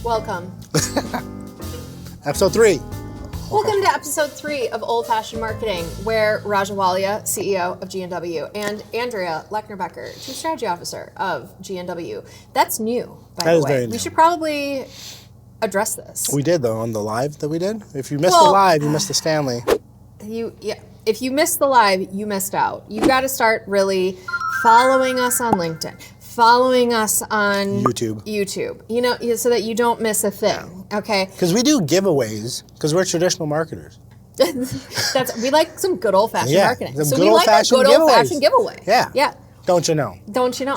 Welcome. Episode 3. Welcome to episode 3 of Old Fashioned Marketing, where Raja Walia, CEO of GNW, and Andrea Lechner-Becker, Chief Strategy Officer of GNW. That's new, by the way. Very new. We should probably address this. We did, though, on the live that we did. If you missed the live, you missed the Stanley. If you missed the live, you missed out. You got to start really following us on LinkedIn, following us on YouTube, you know, so that you don't miss a thing, okay? Because we do giveaways, because we're traditional marketers. We like some good old-fashioned marketing. Some so good we like a good old-fashioned giveaway. Yeah. Don't you know? Don't you know?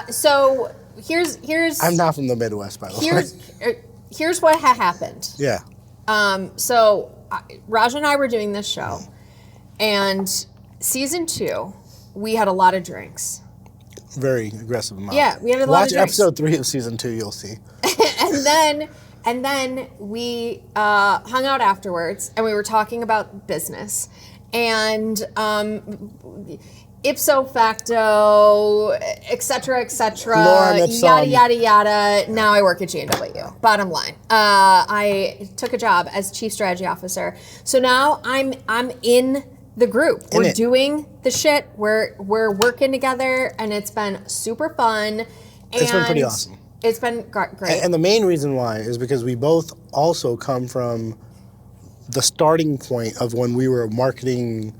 So here's. I'm not from the Midwest, by the way. Here's what happened. Yeah. So Raj and I were doing this show, and season 2, we had a lot of drinks. Very aggressive amount. Yeah, we had a lot of drinks. Watch episode 3 of season 2, you'll see. and then we hung out afterwards, and we were talking about business, and ipso facto, et cetera, yada, yada, yada. Now I work at GNW. Bottom line. I took a job as Chief Strategy Officer. So now I'm in the group. We're doing the shit. We're working together, and it's been super fun. It's been pretty awesome. It's been great. And the main reason why is because we both also come from the starting point of when we were marketing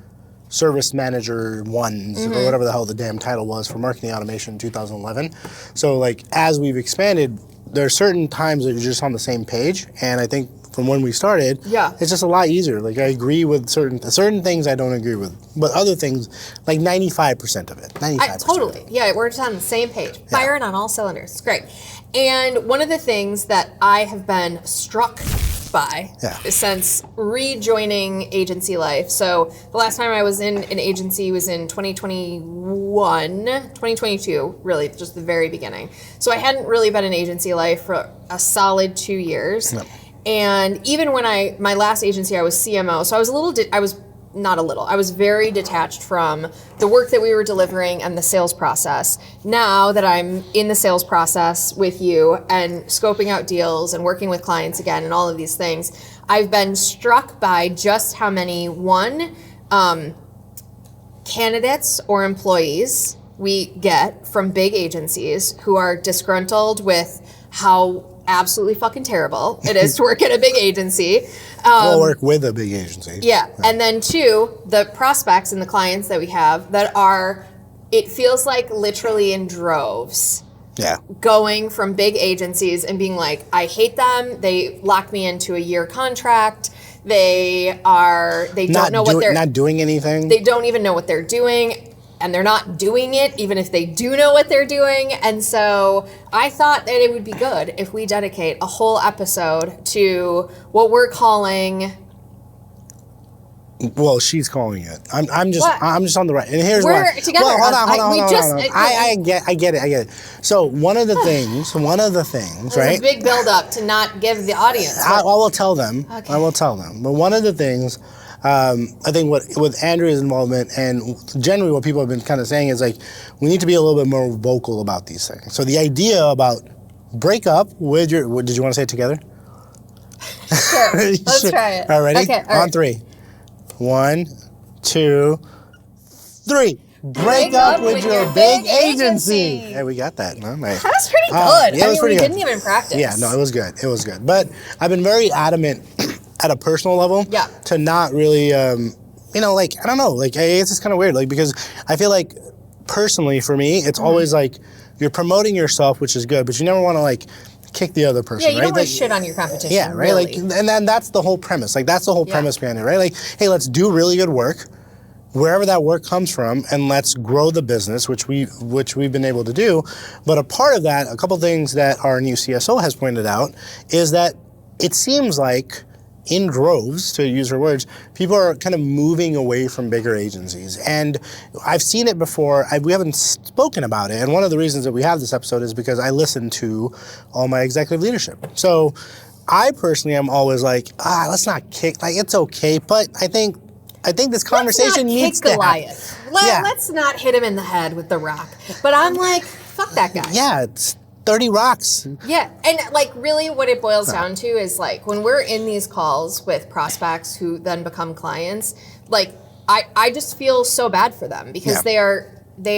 service manager ones, or whatever the hell the damn title was for marketing automation in 2011. So like as we've expanded, there are certain times that you're just on the same page, and I think from when we started, it's just a lot easier. Like I agree with certain things I don't agree with, but other things, like 95% of it. 95%. Totally. Yeah, we're just on the same page. Firing on all cylinders. It's great. And one of the things that I have been struck by since rejoining agency life. So the last time I was in an agency was in 2022, really just the very beginning. So I hadn't really been in agency life for a solid 2 years. No. And even when my last agency, I was CMO. So I was very detached from the work that we were delivering and the sales process. Now that I'm in the sales process with you and scoping out deals and working with clients again and all of these things, I've been struck by just how many, candidates or employees we get from big agencies who are disgruntled with how absolutely fucking terrible it is to work at a big agency. Or work with a big agency. Yeah. And then 2, the prospects and the clients that we have that are, it feels like literally in droves. Yeah. Going from big agencies and being like, I hate them. They locked me into a year contract. They don't know what they're not doing anything. They don't even know what they're doing. And they're not doing it, even if they do know what they're doing. And so I thought that it would be good if we dedicate a whole episode to what we're calling. Well, she's calling it. I'm just on the right. And here's we're why. Together. Well, hold on. I get it. So one of the things, right? A big build up to not give the audience. I will tell them. Okay. I will tell them. But one of the things. I think with Andrea's involvement and generally what people have been kind of saying is like, we need to be a little bit more vocal about these things. So the idea about break up with your, did you want to say it together? Sure, let's try it. All right, ready? Okay, on 3. 1, 2, 3. Break up with your big agency. Hey, we got that. No, right. That was pretty good. Yeah, we didn't even practice. Yeah, no, it was good. But I've been very adamant at a personal level to not really, I don't know, it's kind of weird, because I feel like personally for me, it's always like you're promoting yourself, which is good, but you never want to kick the other person, right? Yeah, you don't want to shit on your competition. Yeah, right? Really. And then that's the whole premise. That's the whole premise behind it, right? Hey, let's do really good work, wherever that work comes from, and let's grow the business, which we've been able to do. But a part of that, a couple things that our new CSO has pointed out, is that it seems like in droves, to use her words, people are kind of moving away from bigger agencies. And I've seen it before. We haven't spoken about it. And one of the reasons that we have this episode is because I listen to all my executive leadership. So I personally am always like, let's not kick, it's okay. But I think this conversation needs to happen. let's not hit him in the head with the rock. But I'm like, fuck that guy. Yeah, it's 30 rocks. Yeah, and like really what it boils down to is like when we're in these calls with prospects who then become clients, like I just feel so bad for them because they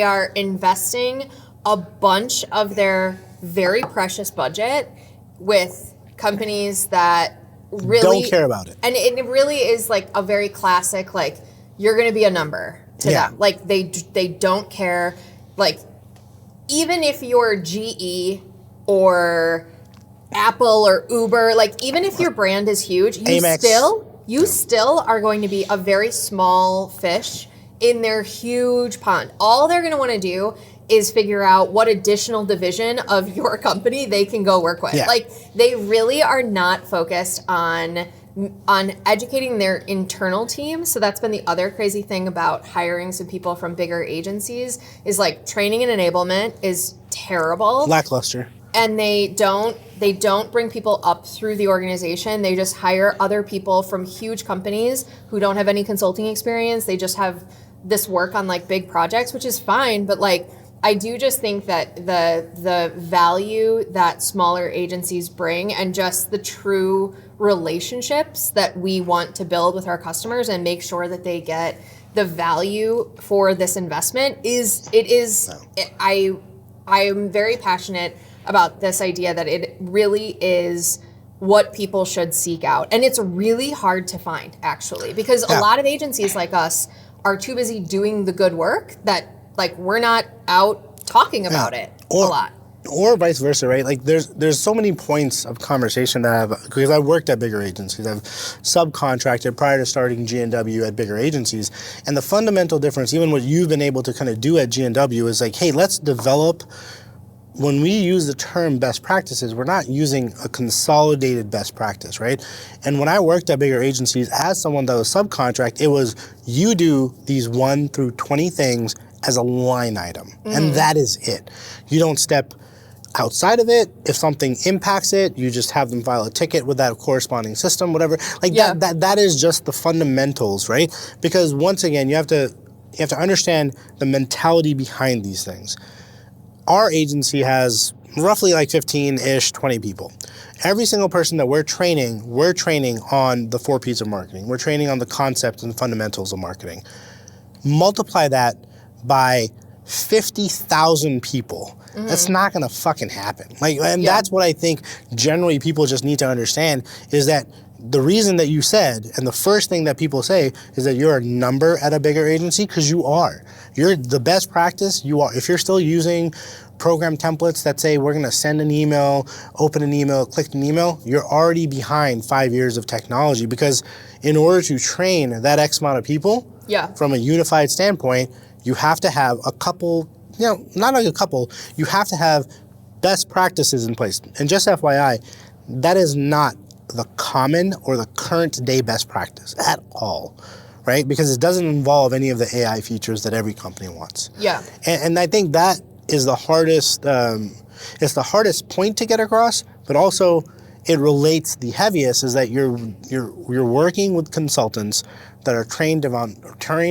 are investing a bunch of their very precious budget with companies that really don't care about it. And it really is like a very classic, like, you're going to be a number to them. Like, they don't care. Like, even if you're GE or Apple or Uber, like, even if your brand is huge, you still are going to be a very small fish in their huge pond. All they're going to want to do is figure out what additional division of your company they can go work with. Like, they really are not focused on educating their internal team. So that's been the other crazy thing about hiring some people from bigger agencies is like training and enablement is terrible. Lackluster. And they don't bring people up through the organization. They just hire other people from huge companies who don't have any consulting experience. They just have this work on like big projects, which is fine. But like, I do just think that the value that smaller agencies bring and just the true relationships that we want to build with our customers and make sure that they get the value for this investment I am very passionate about this idea that it really is what people should seek out. And it's really hard to find, actually, because a lot of agencies like us are too busy doing the good work that, like, we're not out talking about it a lot. Or vice versa, right? Like, there's so many points of conversation that because I've worked at bigger agencies. I've subcontracted prior to starting GNW at bigger agencies. And the fundamental difference, even what you've been able to kind of do at GNW is like, hey, let's develop. When we use the term best practices, we're not using a consolidated best practice, right? And when I worked at bigger agencies as someone that was subcontract, it was you do these 1 through 20 things as a line item. And that is it. You don't step outside of it. If something impacts it, you just have them file a ticket with that corresponding system, whatever. Like that is just the fundamentals, right? Because once again, you have to understand the mentality behind these things. Our agency has roughly like 15-ish, 20 people. Every single person that we're training on the 4 P's of marketing. We're training on the concepts and fundamentals of marketing. Multiply that by 50,000 people. That's not gonna fucking happen. Like, and that's what I think generally people just need to understand is that the reason that you said, and the first thing that people say is that you're a number at a bigger agency, because you are. You're the best practice, you are. If you're still using program templates that say we're gonna send an email, open an email, click an email, you're already behind 5 years of technology, because in order to train that X amount of people, from a unified standpoint, you have to have a couple, not like a couple, you have to have best practices in place. And just FYI, that is not the common or the current day best practice at all, right? Because it doesn't involve any of the AI features that every company wants. And I think that is the hardest, it's the hardest point to get across, but also it relates the heaviest is that you're working with consultants that are trained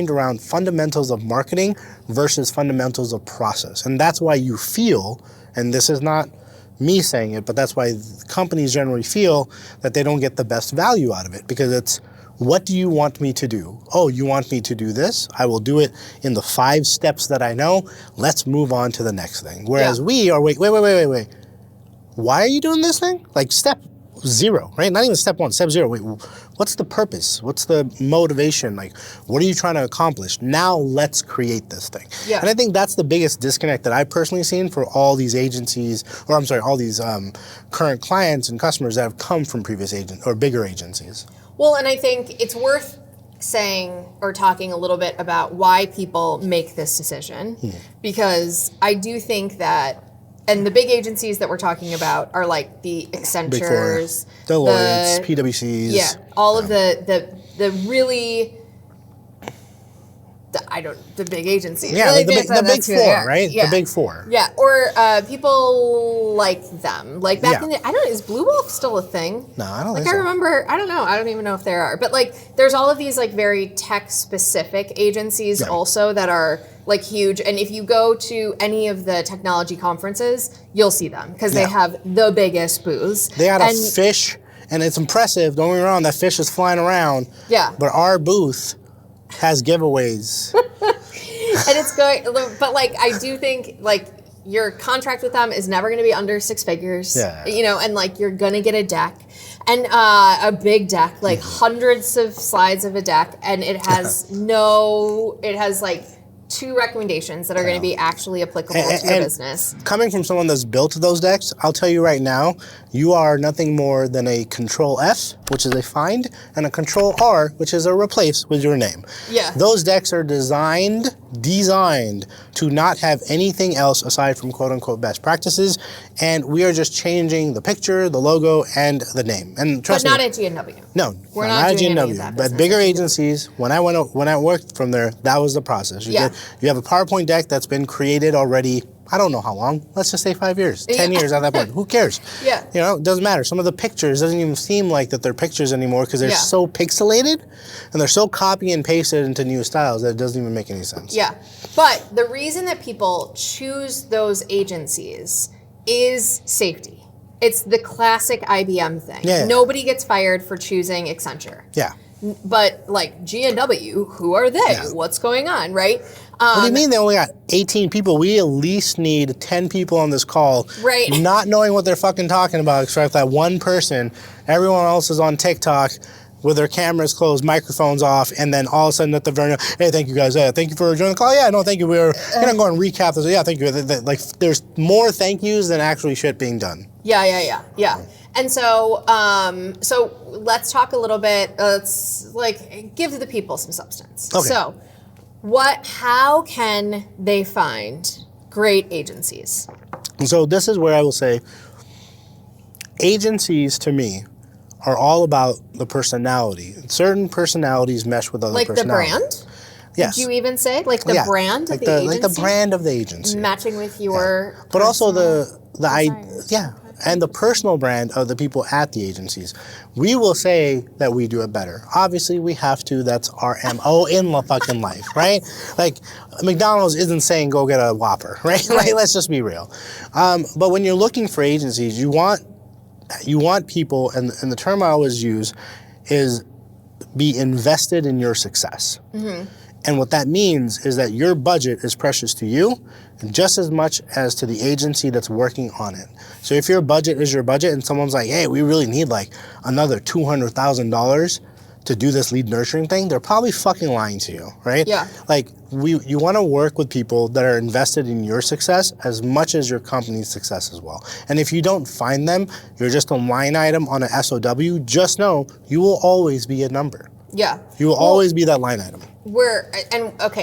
around fundamentals of marketing versus fundamentals of process. And that's why you feel, and this is not me saying it, but that's why companies generally feel that they don't get the best value out of it, because it's, what do you want me to do? Oh, you want me to do this? I will do it in the 5 steps that I know. Let's move on to the next thing. Whereas we are, wait. Why are you doing this thing? Like step 0, right? Not even step 1, step 0. Wait, what's the purpose? What's the motivation? Like, what are you trying to accomplish? Now let's create this thing. And I think that's the biggest disconnect that I've personally seen for all these agencies, or I'm sorry, all these current clients and customers that have come from previous agents or bigger agencies. Well, and I think it's worth saying or talking a little bit about why people make this decision, because I do think that, and the big agencies that we're talking about are like the Accentures, Deloitte, PwCs. All of the really the big agencies. Yeah, like the big four, right? Yeah. The big four. Yeah, or people like them. Like back in the, I don't know, is Blue Wolf still a thing? No, I don't think I so. remember, I don't know, I don't even know if there are. But like, there's all of these like very tech-specific agencies also that are like huge. And if you go to any of the technology conferences, you'll see them because they have the biggest booths. They had a fish, and it's impressive. Don't get me wrong, that fish is flying around. Yeah. But our booth has giveaways. And it's going, but like, I do think like your contract with them is never going to be under 6 figures, you know, and like you're going to get a deck and a big deck, like hundreds of slides of a deck. And it has it has like 2 recommendations that are going to be actually applicable to your business. Coming from someone that's built those decks, I'll tell you right now, you are nothing more than a Control F, which is a find, and a Control R, which is a replace with your name. Yeah. Those decks are designed to not have anything else aside from quote unquote best practices, and we are just changing the picture, the logo, and the name. And trust me, but not at GNW. No, we're not at GNW. But bigger agencies, when I worked from there, that was the process. You have a PowerPoint deck that's been created already. I don't know how long. Let's just say 5 years, 10 years at that point. Who cares? Yeah. You know, it doesn't matter. Some of the pictures doesn't even seem like that they're pictures anymore because they're so pixelated and they're so copy and pasted into new styles that it doesn't even make any sense. Yeah. But the reason that people choose those agencies is safety. It's the classic IBM thing. Yeah. Nobody gets fired for choosing Accenture. Yeah. But like GNW, who are they? Yeah. What's going on, right? What do you mean they only got 18 people? We at least need 10 people on this call, not knowing what they're fucking talking about, except that one person. Everyone else is on TikTok with their cameras closed, microphones off, and then all of a sudden at the very end, hey, thank you guys. Thank you for joining the call. Yeah, no, thank you. We're going to go and recap this. Yeah, thank you. Like, there's more thank yous than actually shit being done. Yeah. And so, so let's talk a little bit. Let's like give the people some substance. Okay. So, how can they find great agencies? So this is where I will say, agencies to me are all about the personality. Certain personalities mesh with other personalities. Like the brand? Yes. Did you even say like the brand of the agency? Like the brand of the agency. Matching with your but also and the personal brand of the people at the agencies. We will say that we do it better. Obviously, we have to. That's our MO in fucking life, right? Like, McDonald's isn't saying go get a Whopper, right? Like, let's just be real. But when you're looking for agencies, you want people, and the term I always use is be invested in your success. Mm-hmm. And what that means is that your budget is precious to you just as much as to the agency that's working on it. So if your budget is your budget and someone's like, hey, we really need like another $200,000 to do this lead nurturing thing, they're probably fucking lying to you, right? Yeah. Like, you want to work with people that are invested in your success as much as your company's success as well. And if you don't find them, you're just a line item on an SOW, just know you will always be a number. Yeah. You will always be that line item.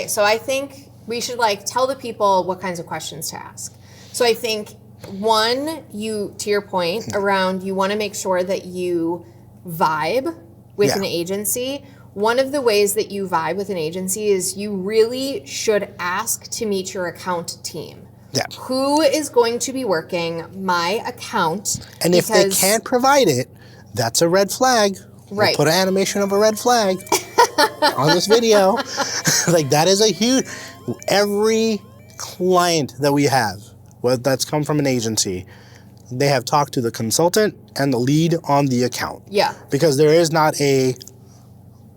So I think we should like tell the people what kinds of questions to ask. So I think one, to your point around, you want to make sure that you vibe with an agency. One of the ways that you vibe with an agency is you really should ask to meet your account team. Yeah. Who is going to be working my account? And if they can't provide it, that's a red flag. Right. We'll put an animation of a red flag on this video. Like, that is a huge... Every client that we have, whether that's come from an agency, they have talked to the consultant and the lead on the account. Yeah. Because there is not a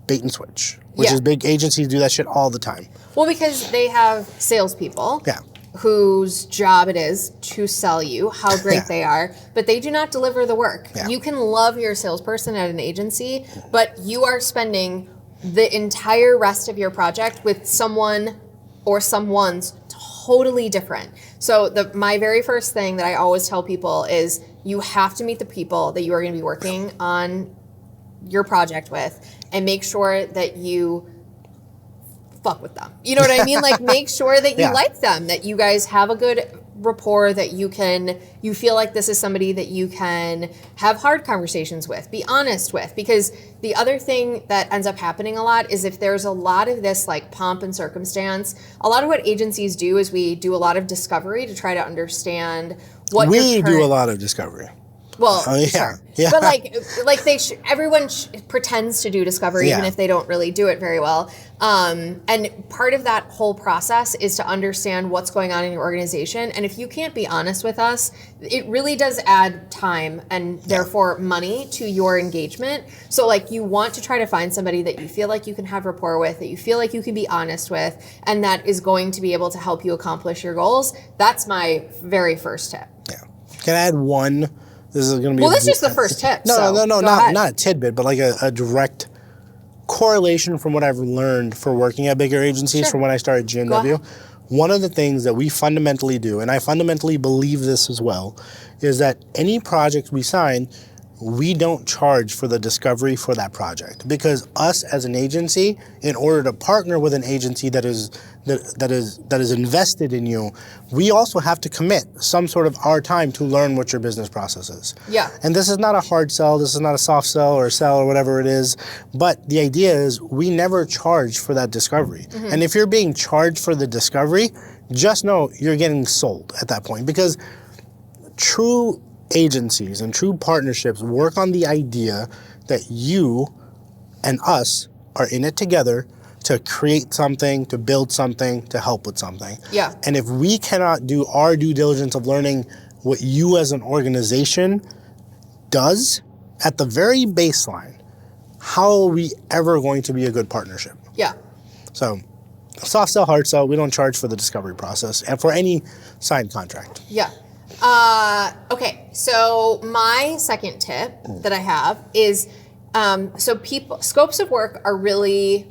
bait and switch, which is big agencies do that shit all the time. Well, because they have salespeople. Yeah. Whose job it is to sell you how great they are, but they do not deliver the work. Yeah. You can love your salesperson at an agency, but you are spending the entire rest of your project with someone or someone's totally different. So my very first thing that I always tell people is you have to meet the people that you are going to be working on your project with and make sure that you fuck with them. You know what I mean? Like, make sure that you like them, that you guys have a good rapport that you feel like this is somebody that you can have hard conversations with, be honest with. Because the other thing that ends up happening a lot is if there's a lot of this like pomp and circumstance, a lot of what agencies do is we do a lot of discovery to try to understand what we do a lot of discovery. Well, yeah. But everyone pretends to do discovery, even if they don't really do it very well. And part of that whole process is to understand what's going on in your organization. And if you can't be honest with us, it really does add time and therefore money to your engagement. So like you want to try to find somebody that you feel like you can have rapport with, that you feel like you can be honest with, and that is going to be able to help you accomplish your goals. That's my very first tip. Yeah. Can I add one? This is going to be that's just the first tip. No, not a tidbit, but like a direct correlation from what I've learned for working at bigger agencies from when I started GNW. One of the things that we fundamentally do, and I fundamentally believe this as well, is that any project we sign, we don't charge for the discovery for that project, because us as an agency, in order to partner with an agency that is invested in you, we also have to commit some sort of our time to learn what your business process is. Yeah. And this is not a hard sell, this is not a soft sell or sell or whatever it is, but the idea is we never charge for that discovery. Mm-hmm. And if you're being charged for the discovery, just know you're getting sold at that point, because true agencies and true partnerships work on the idea that you and us are in it together to create something, to build something, to help with something. Yeah. And if we cannot do our due diligence of learning what you as an organization does at the very baseline, how are we ever going to be a good partnership? Yeah. So soft sell, hard sell, we don't charge for the discovery process and for any signed contract. Yeah. Okay, so my second tip that I have is, scopes of work are really,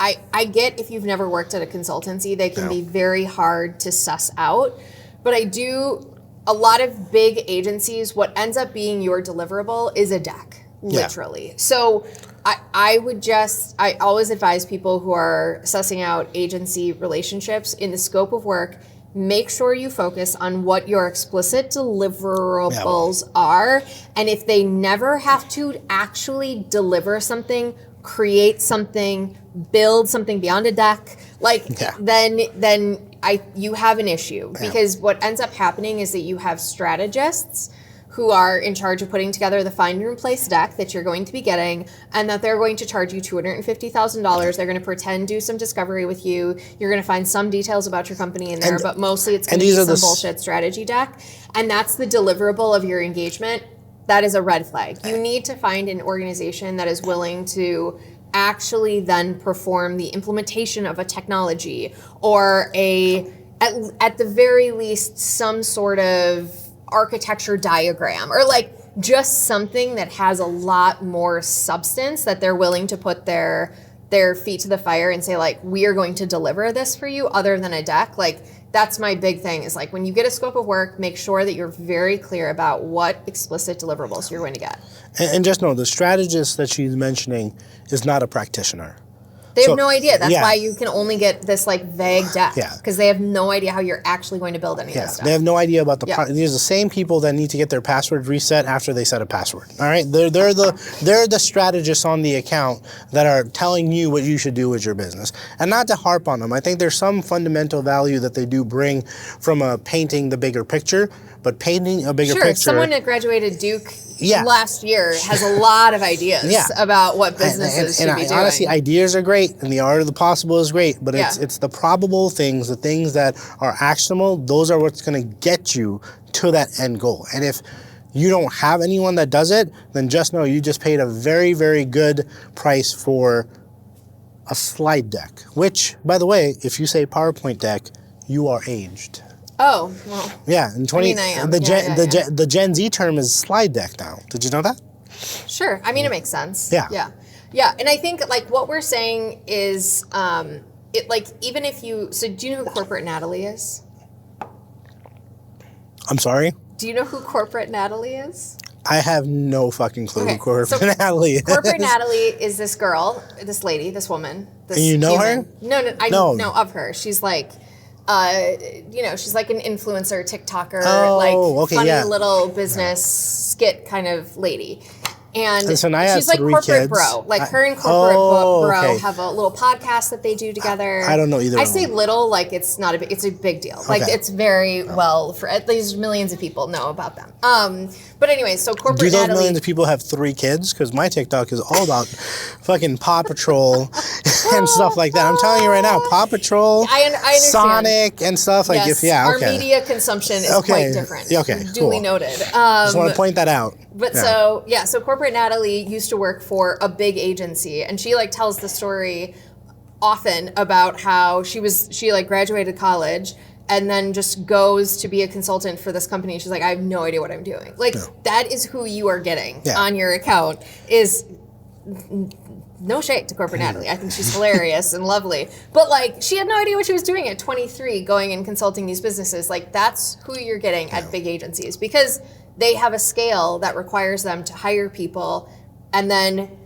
I get if you've never worked at a consultancy, they can be very hard to suss out, but a lot of big agencies, what ends up being your deliverable is a deck, literally. Yeah. So I always advise people who are sussing out agency relationships in the scope of work, make sure you focus on what your explicit deliverables are. And if they never have to actually deliver something, create something, build something beyond a deck, then you have an issue. Because what ends up happening is that you have strategists who are in charge of putting together the find and replace deck that you're going to be getting, and that they're going to charge you $250,000. They're going to pretend do some discovery with you. You're going to find some details about your company in there, but mostly it's going to be some bullshit strategy deck. And that's the deliverable of your engagement. That is a red flag. You need to find an organization that is willing to actually then perform the implementation of a technology or at the very least, some sort of architecture diagram, or just something that has a lot more substance, that they're willing to put their feet to the fire and say, we are going to deliver this for you other than a deck. That's my big thing, is when you get a scope of work, make sure that you're very clear about what explicit deliverables you're going to get. And just know, the strategist that she's mentioning is not a practitioner. They have no idea. That's why you can only get this vague deck. Because they have no idea how you're actually going to build any of this stuff. They have no idea about the These are the same people that need to get their password reset after they set a password. All right? They're the strategists on the account that are telling you what you should do with your business. And not to harp on them, I think there's some fundamental value that they do bring from painting the bigger picture. But painting a bigger picture... Sure, someone that graduated Duke last year has a lot of ideas about what businesses should be doing. Honestly, ideas are great, and the art of the possible is great, but it's the probable things, the things that are actionable, those are what's going to get you to that end goal. And if you don't have anyone that does it, then just know you just paid a very, very good price for a slide deck, which, by the way, if you say PowerPoint deck, you are aged. Oh, well. Yeah, in 20, I am. The Gen Z term is slide deck now. Did you know that? Sure. I mean, it makes sense. Yeah. Yeah, and I think what we're saying is, even if you, so do you know who Corporate Natalie is? I'm sorry? Do you know who Corporate Natalie is? I have no fucking clue who Corporate Natalie is. Corporate Natalie is this girl, this lady, this woman. This and you know human. her? No, I know of her. She's she's like an influencer, TikToker, okay, funny yeah. little business skit kind of lady. And so now I have she's like 3 corporate kids. bro. Like her and corporate bro okay. have a little podcast that they do together. I don't know either. I say little, like it's not a big, it's a big deal. Like it's very well, for at least millions of people know about them. But anyway, so corporate Do those Natalie, millions of people have 3 kids? Because my TikTok is all about fucking Paw Patrol and stuff like that. I'm telling you right now, Paw Patrol, I understand. Sonic, and stuff like yes, okay. Our media consumption is quite different. Okay, Duly cool. noted. Just want to point that out. But so corporate Natalie used to work for a big agency, and she like tells the story often about how she like graduated college and then just goes to be a consultant for this company. She's like, I have no idea what I'm doing. Like that is who you are getting on your account. Is no shade to corporate Natalie. I think she's hilarious and lovely. But like she had no idea what she was doing at 23 going and consulting these businesses. Like that's who you're getting at big agencies, because they have a scale that requires them to hire people and then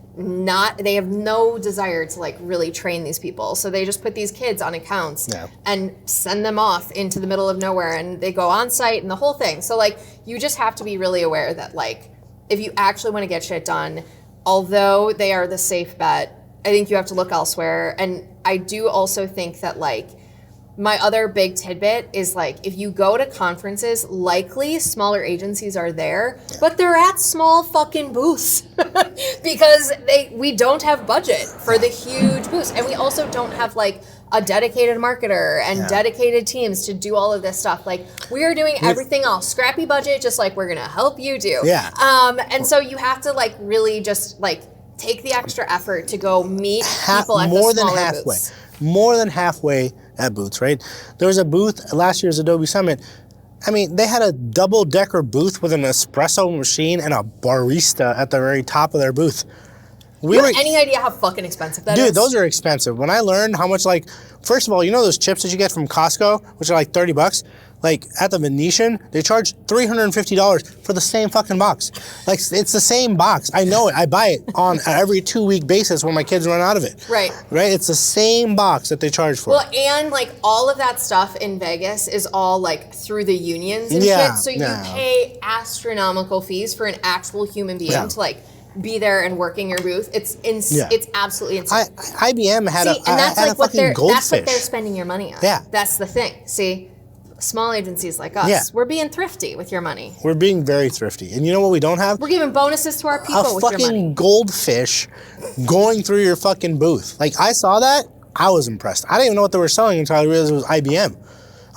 they have no desire to like really train these people. So they just put these kids on accounts and send them off into the middle of nowhere, and they go on site and the whole thing. So like you just have to be really aware that like if you actually want to get shit done, although they are the safe bet, I think you have to look elsewhere. And I do also think that like my other big tidbit is like if you go to conferences, likely smaller agencies are there, but they're at small fucking booths because we don't have budget for the huge booths, and we also don't have like a dedicated marketer and dedicated teams to do all of this stuff. Like we are doing everything else, scrappy budget, just like we're gonna help you do. And so you have to like really just like take the extra effort to go meet people at the smaller booths. More than halfway at booths, right? There was a booth last year's Adobe Summit. I mean, they had a double-decker booth with an espresso machine and a barista at the very top of their booth. You have any idea how fucking expensive that is? Dude, those are expensive. When I learned how much, like, first of all, you know those chips that you get from Costco, which are like $30? Like, at the Venetian, they charge $350 for the same fucking box. Like, it's the same box. I know it. I buy it on every 2-week basis when my kids run out of it. Right. Right? It's the same box that they charge for. Well, and, like, all of that stuff in Vegas is all, like, through the unions and shit. So you pay astronomical fees for an actual human being to, like, be there and working your booth. It's absolutely insane. IBM had a fucking goldfish. That's what they're spending your money on. Yeah. That's the thing. See? Small agencies like us, we're being thrifty with your money. We're being very thrifty. And you know what we don't have? We're giving bonuses to our people with your money. A fucking goldfish going through your fucking booth. Like, I saw that, I was impressed. I didn't even know what they were selling until I realized it was IBM.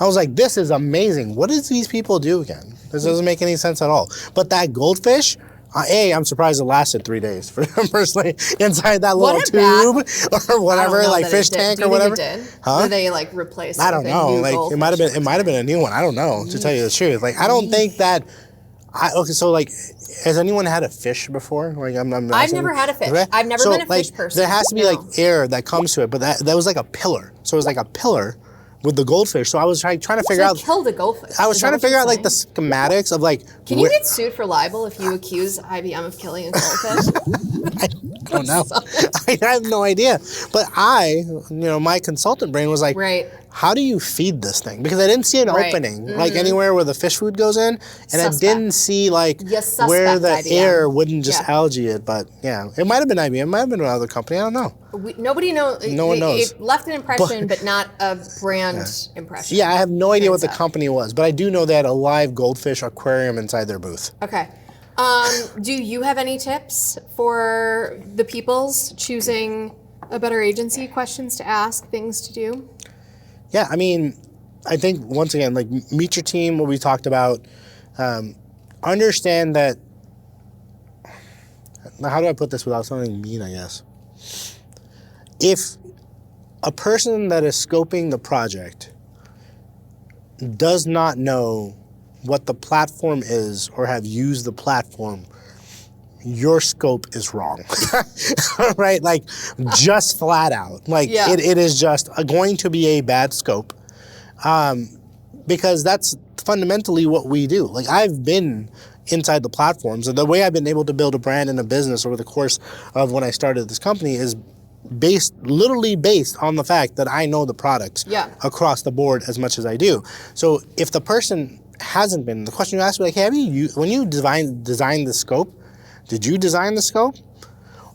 I was like, this is amazing. What did these people do again? This doesn't make any sense at all. But that goldfish, I'm surprised it lasted 3 days for them personally inside that little tube or whatever, like fish tank or whatever. Did they like replace it? I don't know. Like it might have been a new one. I don't know, to tell you the truth. Like I don't think that. So like, has anyone had a fish before? Like I've never had a fish. Okay? I've never been a fish person. There has to be like air that comes to it, but that was like a pillar. So it was like a pillar with the goldfish. So I was trying to figure out. Killed a goldfish. I was trying to figure out like the schematics of like. Can you get sued for libel if you accuse IBM of killing a goldfish? I don't know. I have no idea. But my consultant brain was like, how do you feed this thing? Because I didn't see an opening like anywhere where the fish food goes in, and I didn't see like where the IBM. Air wouldn't just algae it. But it might have been IBM. It might have been another company. I don't know. Nobody knows. No one knows. It left an impression, but not a brand impression. Yeah, I have no idea what the company was, but I do know they had a live goldfish aquarium inside their booth. Okay. Do you have any tips for the peoples choosing a better agency, questions to ask, things to do? Yeah, I mean, I think, once again, like, meet your team, what we talked about. Understand that, how do I put this without sounding mean, I guess? If a person that is scoping the project does not know what the platform is or have used the platform, your scope is wrong, right? Like, just flat out. Like, it is just going to be a bad scope because that's fundamentally what we do. Like, I've been inside the platforms, and the way I've been able to build a brand and a business over the course of when I started this company is literally based on the fact that I know the products across the board as much as I do. So if the person hasn't been, the question you asked me, like, hey, when you designed the scope, did you design the scope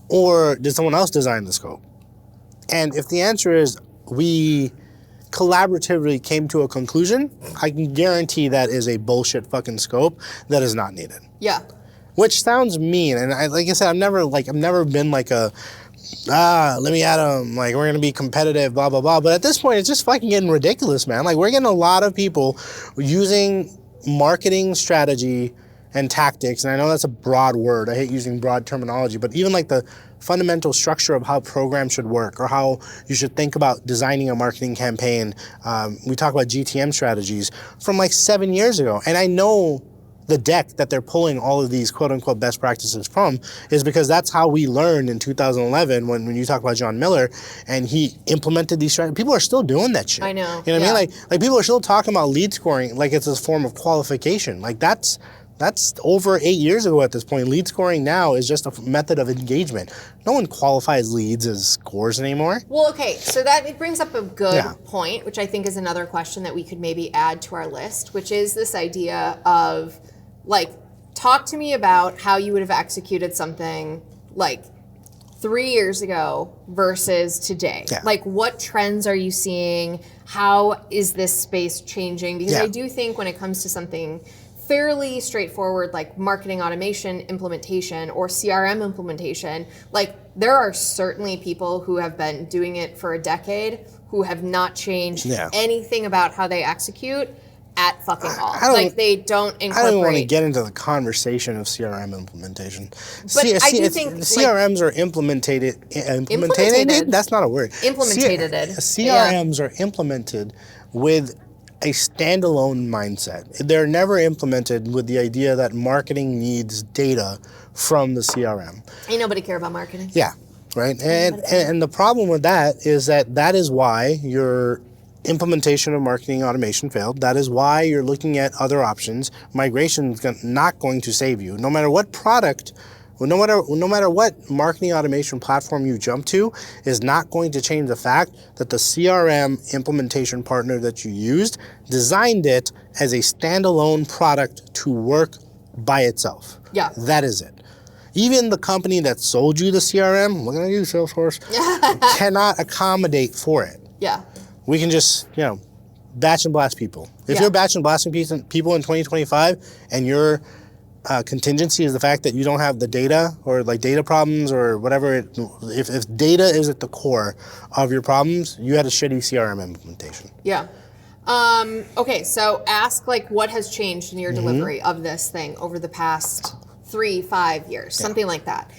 or did someone else design the scope? And if the answer is we collaboratively came to a conclusion, I can guarantee that is a bullshit fucking scope that is not needed. Yeah. Which sounds mean, and like I said, I've never been like a let me at them, like we're gonna be competitive, blah blah blah. But at this point, it's just fucking getting ridiculous, man. Like we're getting a lot of people using marketing strategy and tactics, and I know that's a broad word. I hate using broad terminology, but even like the fundamental structure of how programs should work or how you should think about designing a marketing campaign. We talk about GTM strategies from like 7 years ago, and I know the deck that they're pulling all of these quote-unquote best practices from is because that's how we learned in 2011 when you talk about John Miller and he implemented these strategies. People are still doing that shit. I know. You know what I mean? Like people are still talking about lead scoring like it's a form of qualification. Like that's over 8 years ago at this point. Lead scoring now is just a method of engagement. No one qualifies leads as scores anymore. Well, okay, so it brings up a good point, which I think is another question that we could maybe add to our list, which is this idea of, like, talk to me about how you would have executed something like 3 years ago versus today. Yeah. Like, what trends are you seeing? How is this space changing? Because I do think when it comes to something fairly straightforward like marketing automation implementation or CRM implementation, like there are certainly people who have been doing it for a decade who have not changed anything about how they execute at fucking all. Like they don't incorporate. I don't want to get into the conversation of CRM implementation. But I do think CRMs are implemented. That's not a word. Implemented. CRMs are implemented with a standalone mindset. They're never implemented with the idea that marketing needs data from the CRM. Ain't nobody care about marketing. Yeah, right. And the problem with that is why your implementation of marketing automation failed. That is why you're looking at other options. Migration is not going to save you. No matter what product, no matter what marketing automation platform you jump to, is not going to change the fact that the CRM implementation partner that you used designed it as a standalone product to work by itself. Yeah. That is it. Even the company that sold you the CRM, what can I do, Salesforce, cannot accommodate for it. Yeah. We can just, batch and blast people. If you're batch and blasting people in 2025 and your contingency is the fact that you don't have the data or like data problems or whatever, if data is at the core of your problems, you had a shitty CRM implementation. Yeah. Okay, so ask like what has changed in your delivery of this thing over the past 3-5 years, something like that.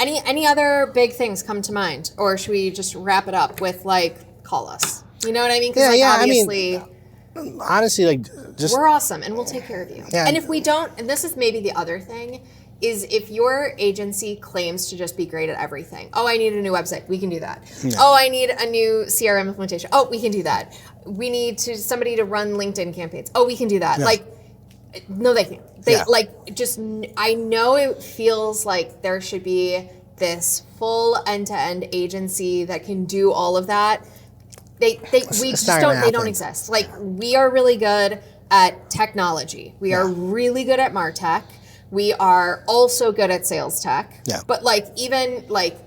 Any other big things come to mind, or should we just wrap it up with like call us? You know what I mean? Because obviously. Honestly, like, just we're awesome and we'll take care of you. Yeah. And if we don't, and this is maybe the other thing, is if your agency claims to just be great at everything. Oh, I need a new website. We can do that. No. Oh, I need a new CRM implementation. Oh, we can do that. We need somebody to run LinkedIn campaigns. Oh, we can do that. Yeah. Like, no, they can't. I know it feels like there should be this full end-to-end agency that can do all of that. They don't exist. Like, we are really good at technology. We are really good at MarTech. We are also good at sales tech. Yeah. But like, even like,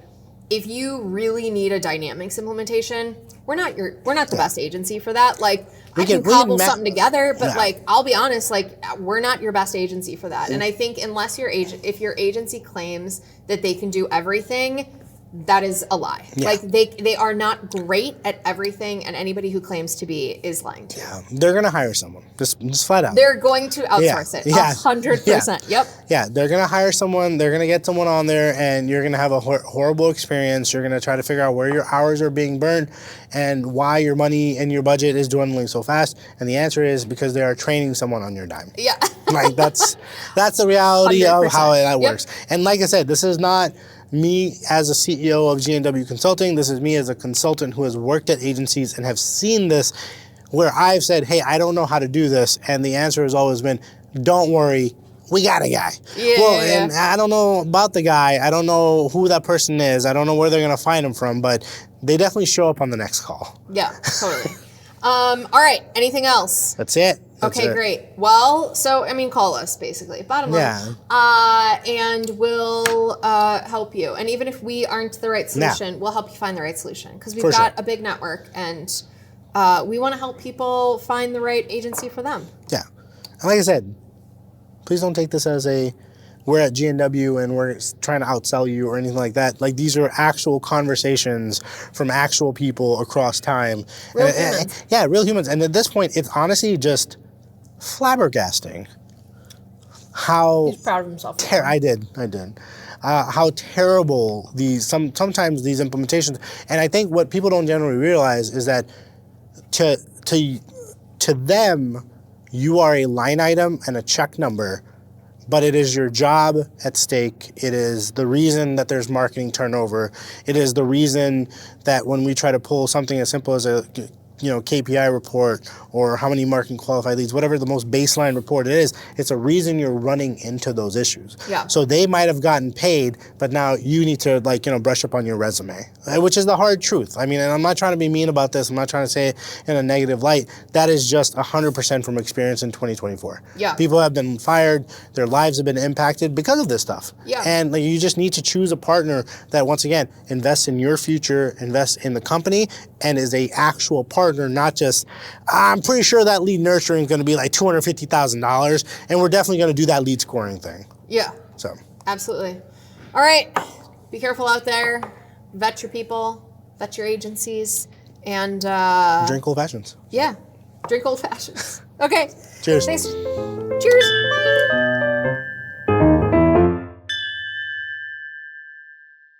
if you really need a Dynamics implementation, we're not the best agency for that. Like, I can cobble something together, but like, I'll be honest, like, we're not your best agency for that. And I think unless if your agency claims that they can do everything, that is a lie. Yeah. Like they are not great at everything, and anybody who claims to be is lying to you. Yeah, they're gonna hire someone. Just flat out. They're going to outsource it. 100%. Yep. Yeah, they're gonna hire someone. They're gonna get someone on there, and you're gonna have a horrible experience. You're gonna try to figure out where your hours are being burned, and why your money and your budget is dwindling so fast. And the answer is because they are training someone on your dime. Yeah. Like that's the reality 100%. Of how that works. And like I said, this is not me as a CEO of GNW Consulting. This is me as a consultant who has worked at agencies and have seen this, where I've said, hey, I don't know how to do this. And the answer has always been, don't worry, we got a guy. Yeah. And I don't know about the guy. I don't know who that person is. I don't know where they're going to find him from, but they definitely show up on the next call. Yeah, totally. All right. Anything else? That's it. Okay, great. Well, so, I mean, call us, basically. Bottom line. And we'll help you. And even if we aren't the right solution, we'll help you find the right solution. Because we've got a big network, and we want to help people find the right agency for them. Yeah. And like I said, please don't take this as we're at GNW and we're trying to outsell you or anything like that. Like, these are actual conversations from actual people across time. Real humans. Yeah, real humans. And at this point, it's honestly just flabbergasting how... He's proud of himself. I did. How terrible sometimes these implementations... And I think what people don't generally realize is that to them, you are a line item and a check number, but it is your job at stake. It is the reason that there's marketing turnover. It is the reason that when we try to pull something as simple as a KPI report or how many marketing qualified leads, whatever the most baseline report it is, it's a reason you're running into those issues. Yeah. So they might have gotten paid, but now you need to brush up on your resume, which is the hard truth. I mean, and I'm not trying to be mean about this. I'm not trying to say it in a negative light. That is just 100% from experience in 2024. Yeah. People have been fired. Their lives have been impacted because of this stuff. Yeah. And you just need to choose a partner that, once again, invests in your future, invests in the company, and is a actual partner, not just, I'm pretty sure that lead nurturing is going to be like $250,000, and we're definitely going to do that lead scoring thing. Yeah. So. Absolutely. All right. Be careful out there. Vet your people. Vet your agencies. And... drink old fashions. Yeah. Drink old fashions. Okay. Cheers. Thanks.